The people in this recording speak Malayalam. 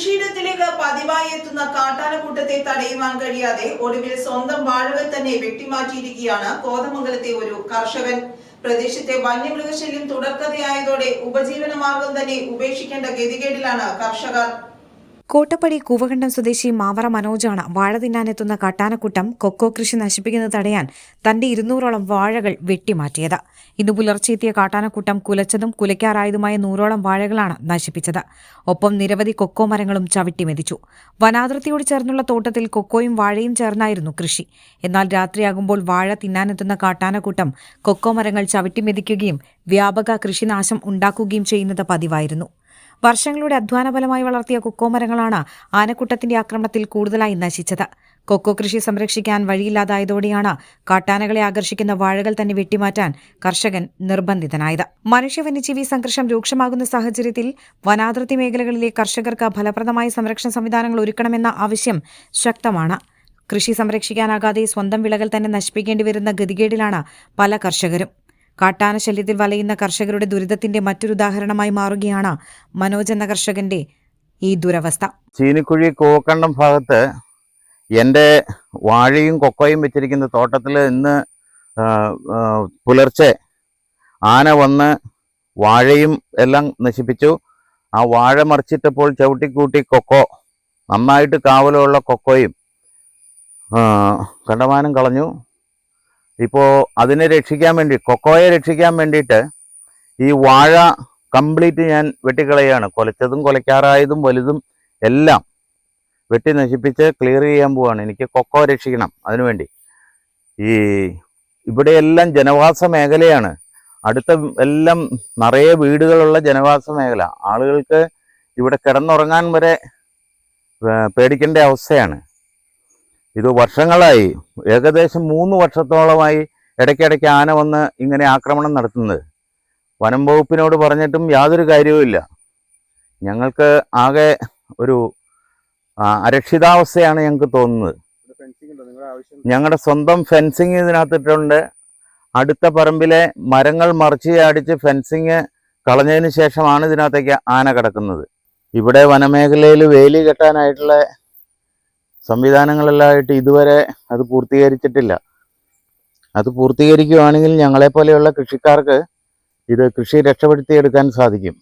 കൃഷിയിടത്തിലേക്ക് പതിവായി എത്തുന്ന കാട്ടാനക്കൂട്ടത്തെ തടയുവാൻ കഴിയാതെ ഒടുവിൽ സ്വന്തം വാഴകൾ തന്നെ വെട്ടിമാറ്റിയിരിക്കുകയാണ് കോതമംഗലത്തെ ഒരു കർഷകൻ. പ്രദേശത്തെ വന്യമൃഗശല്യം തുടർക്കഥയായതോടെ ഉപജീവന മാർഗം തന്നെ ഉപേക്ഷിക്കേണ്ട ഗതികേടിലാണ് കർഷകർ. കോട്ടപ്പടി കൂവകണ്ടം സ്വദേശി മാവറ മനോജാണ് വാഴ തിന്നാനെത്തുന്ന കാട്ടാനക്കൂട്ടം കൊക്കോ കൃഷി നശിപ്പിക്കുന്നത് തടയാൻ തന്റെ 200ഓളം വാഴകൾ വെട്ടിമാറ്റിയത്. ഇന്നു പുലർച്ചെത്തിയ കാട്ടാനക്കൂട്ടം കുലച്ചതും കുലയ്ക്കാറായതുമായ 100ഓളം വാഴകളാണ് നശിപ്പിച്ചത്. ഒപ്പം നിരവധി കൊക്കോ മരങ്ങളും ചവിട്ടിമെതിച്ചു. വനാതിർത്തിയോട് ചേർന്നുള്ള തോട്ടത്തിൽ കൊക്കോയും വാഴയും ചേർന്നായിരുന്നു കൃഷി. എന്നാൽ രാത്രിയാകുമ്പോൾ വാഴ തിന്നാനെത്തുന്ന കാട്ടാനക്കൂട്ടം കൊക്കോ മരങ്ങൾ ചവിട്ടിമെതിക്കുകയും വ്യാപക കൃഷിനാശം ഉണ്ടാക്കുകയും ചെയ്യുന്നത് പതിവായിരുന്നു. വർഷങ്ങളുടെ അധ്വാനഫലമായി വളർത്തിയ കൊക്കോ മരങ്ങളാണ് ആനക്കൂട്ടത്തിന്റെ ആക്രമണത്തിൽ കൂടുതലായി നശിച്ചത്. കൊക്കോ കൃഷി സംരക്ഷിക്കാൻ വഴിയില്ലാതായതോടെയാണ് കാട്ടാനകളെ ആകർഷിക്കുന്ന വാഴകൾ തന്നെ വെട്ടിമാറ്റാൻ കർഷകൻ നിർബന്ധിതനായത്. മനുഷ്യ വന്യജീവി സംഘർഷം രൂക്ഷമാകുന്ന സാഹചര്യത്തിൽ വനാതിർത്തി മേഖലകളിലെ കർഷകർക്ക് ഫലപ്രദമായ സംരക്ഷണ സംവിധാനങ്ങൾ ഒരുക്കണമെന്ന ആവശ്യം ശക്തമാണ്. കൃഷി സംരക്ഷിക്കാനാകാതെ സ്വന്തം വിളകൾ തന്നെ നശിപ്പിക്കേണ്ടി വരുന്ന ഗതികേടിലാണ് പല കർഷകരും. കാട്ടാന ശല്യത്തിൽ വലയുന്ന കർഷകരുടെ ദുരിതത്തിന്റെ മറ്റൊരു ഉദാഹരണമായി മാറുകയാണ് മനോജ് എന്ന കർഷകന്റെ ഈ ദുരവസ്ഥ. ചീനിക്കുഴി കൂവക്കണ്ടം ഭാഗത്ത് എൻ്റെ വാഴയും കൊക്കോയും വെച്ചിരിക്കുന്ന തോട്ടത്തിൽ ഇന്ന് പുലർച്ചെ ആന വന്ന് വാഴയും എല്ലാം നശിപ്പിച്ചു. ആ വാഴ മറിച്ചിട്ടപ്പോൾ ചവിട്ടിക്കൂട്ടി കൊക്കോ, നന്നായിട്ട് കാവലുള്ള കൊക്കോയും കണ്ടമാനം കളഞ്ഞു. ഇപ്പോൾ അതിനെ രക്ഷിക്കാൻ വേണ്ടി, കൊക്കോയെ രക്ഷിക്കാൻ വേണ്ടിയിട്ട് ഈ വാഴ കംപ്ലീറ്റ് ഞാൻ വെട്ടിക്കളയാണ്. കൊലച്ചതും കൊലയ്ക്കാറായതും വലുതും എല്ലാം വെട്ടി നശിപ്പിച്ച് ക്ലിയർ ചെയ്യാൻ പോവാണ്. എനിക്ക് കൊക്കോ രക്ഷിക്കണം. അതിനുവേണ്ടി ഇവിടെയെല്ലാം ജനവാസ മേഖലയാണ്. അടുത്ത എല്ലാം നിറയെ വീടുകളുള്ള ജനവാസ മേഖല. ആളുകൾക്ക് ഇവിടെ കിടന്നുറങ്ങാൻ വരെ പേടിക്കേണ്ട അവസ്ഥയാണ്. ഇത് വർഷങ്ങളായി, ഏകദേശം 3 വർഷത്തോളമായി ഇടയ്ക്കിടയ്ക്ക് ആന വന്ന് ഇങ്ങനെ ആക്രമണം നടത്തുന്നത്. വനം വകുപ്പിനോട് പറഞ്ഞിട്ടും യാതൊരു കാര്യവുമില്ല. ഞങ്ങൾക്ക് ആകെ ഒരു അരക്ഷിതാവസ്ഥയാണ് ഞങ്ങൾക്ക് തോന്നുന്നത്. ഞങ്ങളുടെ സ്വന്തം ഫെൻസിങ് ഇതിനകത്തിട്ടുണ്ട്. അടുത്ത പറമ്പിലെ മരങ്ങൾ മറിച്ച് ചാടിച്ച് ഫെൻസിങ് കളഞ്ഞതിന് ശേഷമാണ് ഇതിനകത്തേക്ക് ആന കിടക്കുന്നത്. ഇവിടെ വനമേഖലയിൽ വേലി കെട്ടാനായിട്ടുള്ള സംവിധാനങ്ങളെല്ലാമായിട്ട് ഇതുവരെ അത് പൂർത്തീകരിച്ചിട്ടില്ല. അത് പൂർത്തീകരിക്കുകയാണെങ്കിൽ ഞങ്ങളെപ്പോലെയുള്ള കൃഷിക്കാർക്ക് ഇത് കൃഷി രക്ഷപ്പെടുത്തിയെടുക്കാൻ സാധിക്കും.